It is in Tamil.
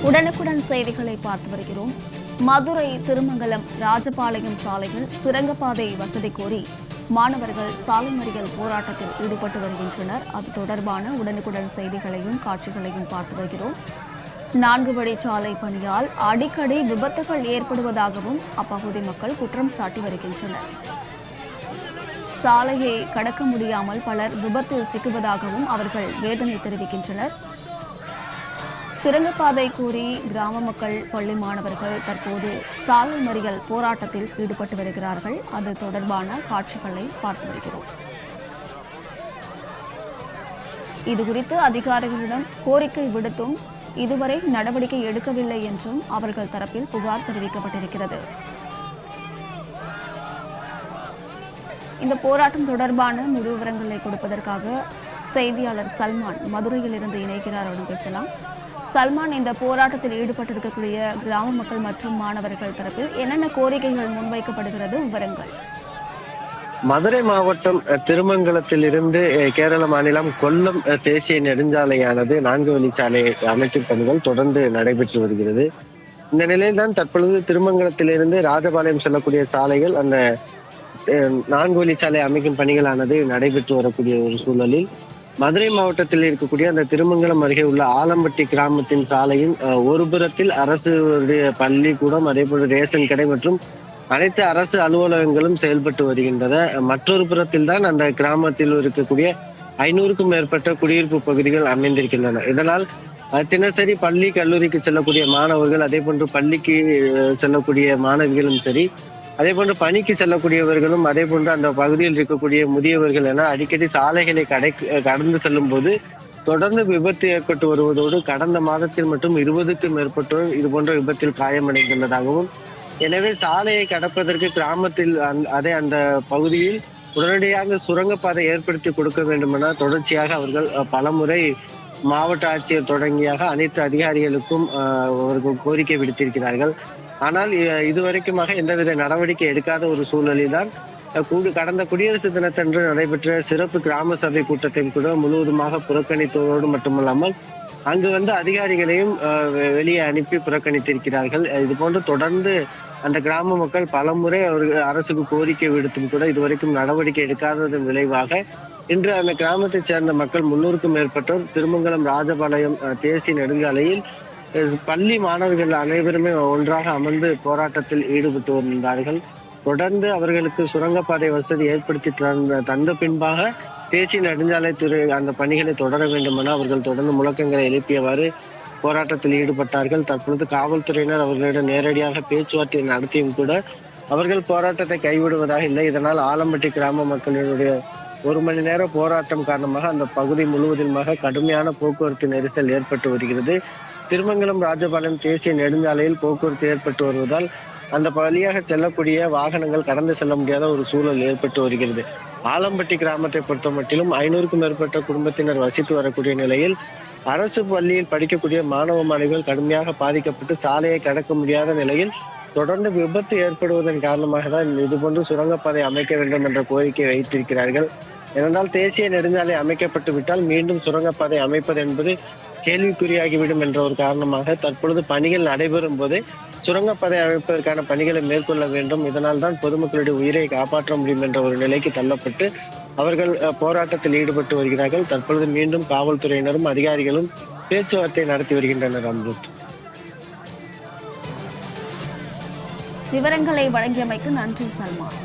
உடனுக்குடன் செய்திகளை பார்த்து வருகிறோம். மதுரை திருமங்கலம் ராஜபாளையம் சாலையில் சுரங்கப்பாதை வசதி கோரி மாணவர்கள் சாலை மறியல் போராட்டத்தில் ஈடுபட்டு வருகின்றனர். அது தொடர்பான உடனுக்குடன் செய்திகளையும் காட்சிகளையும் பார்த்து வருகிறோம். 4 வழிச்சாலை பணியால் அடிக்கடி விபத்துகள் ஏற்படுவதாகவும் அப்பகுதி மக்கள் குற்றம் சாட்டி வருகின்றனர். சாலையை கடக்க முடியாமல் பலர் விபத்தில் சிக்குவதாகவும் அவர்கள் வேதனை தெரிவிக்கின்றனர். சுரங்கப்பாதை கோரி கிராம மக்கள், பள்ளி மாணவர்கள் தற்போது சாலை மறியல் போராட்டத்தில் ஈடுபட்டு வருகிறார்கள். அது தொடர்பான காட்சிகளை பார்த்து வருகிறோம். இதுகுறித்து அதிகாரிகளிடம் கோரிக்கை விடுத்தும் இதுவரை நடவடிக்கை எடுக்கவில்லை என்றும் அவர்கள் தரப்பில் புகார் தெரிவிக்கப்பட்டிருக்கிறது. இந்த போராட்டம் தொடர்பான முழு விவரங்களை கொடுப்பதற்காக செய்தியாளர் சல்மான் மதுரையிலிருந்து இணைக்கிறார். அவருடன் பேசலாம். சல்மான், இந்த போராட்டத்தில் ஈடுபட்டிருக்கக்கூடிய கிராம மக்கள் மற்றும் மாணவர்கள் தரப்பில் என்னென்ன கோரிக்கைகள் முன்வைக்கப்படுகிறது, விவரங்கள்? மதுரை மாவட்டம் திருமங்கலத்தில் இருந்து கேரள மாநிலம் கொல்லம் தேசிய நெடுஞ்சாலையானது 4 வழிச்சாலை அமைக்கும் பணிகள் தொடர்ந்து நடைபெற்று வருகிறது. இந்த நிலையில்தான் தற்பொழுது திருமங்கலத்திலிருந்து ராஜபாளையம் செல்லக்கூடிய சாலைகள் அந்த 4 வழிச்சாலை அமைக்கும் பணிகளானது நடைபெற்று வரக்கூடிய ஒரு சூழலில் மதுரை மாவட்டத்தில் இருக்கக்கூடிய அந்த திருமங்கலம் அருகே உள்ள ஆலம்பட்டி கிராமத்தின் சாலையின் ஒரு புறத்தில் அரசு பள்ளிக்கூடம், அதே போல ரேஷன் கடை மற்றும் அனைத்து அரசு அலுவலகங்களும் செயல்பட்டு வருகின்றன. மற்றொரு புறத்தில் தான் அந்த கிராமத்தில் இருக்கக்கூடிய 500க்கும் மேற்பட்ட குடியிருப்பு பகுதிகள் அமைந்திருக்கின்றன. இதனால் தினசரி பள்ளி கல்லூரிக்கு செல்லக்கூடிய மாணவர்கள், அதே போன்று பள்ளிக்கு செல்லக்கூடிய மாணவிகளும் சரி, அதே போன்று பணிக்கு செல்லக்கூடியவர்களும், அதே போன்று அந்த பகுதியில் இருக்கக்கூடிய முதியவர்கள் என அடிக்கடி சாலைகளை கடந்து செல்லும் போது தொடர்ந்து விபத்து ஏற்பட்டு வருவதோடு கடந்த மாதத்தில் மட்டும் 20க்கும் மேற்பட்டோர் இது போன்ற விபத்தில் காயமடைந்துள்ளதாகவும், எனவே சாலையை கடப்பதற்கு கிராமத்தில் அந்த பகுதியில் உடனடியாக சுரங்கப்பாதை ஏற்படுத்தி கொடுக்க வேண்டும் என தொடர்ச்சியாக அவர்கள் பலமுறை மாவட்ட ஆட்சியர் தொடங்கியாக அனைத்து அதிகாரிகளுக்கும் அவர்கள் கோரிக்கை விடுத்திருக்கிறார்கள். ஆனால் இதுவரைக்குமாக எந்தவித நடவடிக்கை எடுக்காத ஒரு சூழலில் தான் கடந்த குடியரசு தினத்தன்று நடைபெற்ற சிறப்பு கிராம சபை கூட்டத்தை கூட முழுவதுமாக புறக்கணித்ததோடு மட்டுமல்லாமல் அங்கு வந்து அதிகாரிகளையும் வெளியே அனுப்பி புறக்கணித்திருக்கிறார்கள். இது போன்று தொடர்ந்து அந்த கிராம மக்கள் பலமுறை அவர்கள் அரசுக்கு கோரிக்கை விடுத்தும் கூட இதுவரைக்கும் நடவடிக்கை எடுக்காததன் விளைவாக இன்று அந்த கிராமத்தைச் சேர்ந்த மக்கள் 300க்கும் மேற்பட்டோர் திருமங்கலம் ராஜபாளையம் தேசிய நெடுஞ்சாலையில் பள்ளி மாணவர்கள் அனைவருமே ஒன்றாக அமர்ந்து போராட்டத்தில் ஈடுபட்டு வந்தார்கள். தொடர்ந்து அவர்களுக்கு சுரங்கப்பாதை வசதி ஏற்படுத்தி தந்த பின்பாக தேசிய நெடுஞ்சாலைத்துறை அந்த பணிகளை தொடர வேண்டும் என அவர்கள் தொடர்ந்து முழக்கங்களை எழுப்பியவாறு போராட்டத்தில் ஈடுபட்டார்கள். தற்பொழுது காவல்துறையினர் அவர்களிடம் நேரடியாக பேச்சுவார்த்தை நடத்தியும் கூட அவர்கள் போராட்டத்தை கைவிடுவதாக இல்லை. இதனால் ஆலம்பட்டி கிராம மக்களினுடைய 1 மணி நேர போராட்டம் காரணமாக அந்த பகுதி முழுவதுமாக கடுமையான போக்குவரத்து நெரிசல் ஏற்பட்டு வருகிறது. திருமங்கலம் ராஜபாளையம் தேசிய நெடுஞ்சாலையில் போக்குவரத்து ஏற்பட்டு வருவதால் அந்த வழியாக செல்லக்கூடிய வாகனங்கள் கடந்து செல்ல முடியாத ஒரு சூழல் ஏற்பட்டு வருகிறது. ஆலம்பட்டி கிராமத்தை பொறுத்த மட்டிலும் 500க்கும் மேற்பட்ட குடும்பத்தினர் வசித்து வரக்கூடிய நிலையில் அரசு பள்ளியில் படிக்கக்கூடிய மாணவ மாணவிகள் கடுமையாக பாதிக்கப்பட்டு சாலையை கடக்க முடியாத நிலையில் தொடர்ந்து விபத்து ஏற்படுவதன் காரணமாக தான் இதுபோன்று சுரங்கப்பாதை அமைக்க வேண்டும் என்ற கோரிக்கை வைத்திருக்கிறார்கள். ஏனென்றால் தேசிய நெடுஞ்சாலை அமைக்கப்பட்டு விட்டால் மீண்டும் சுரங்கப்பாதை அமைப்பது என்பது கேள்விக்குறியாகிவிடும் என்ற ஒரு காரணமாக தற்பொழுது பணிகள் நடைபெறும் போதே சுரங்கப்பாதை அமைப்பதற்கான பணிகளை மேற்கொள்ள வேண்டும். இதனால் தான் பொதுமக்களுடைய உயிரை காப்பாற்ற முடியும் என்ற ஒரு நிலைக்கு தள்ளப்பட்டு அவர்கள் போராட்டத்தில் ஈடுபட்டு வருகிறார்கள். தற்பொழுது மீண்டும் காவல்துறையினரும் அதிகாரிகளும் பேச்சுவார்த்தை நடத்தி வருகின்றனர். அம்ருத், விவரங்களை வழங்கியமைக்கு நன்றி சல்மான்.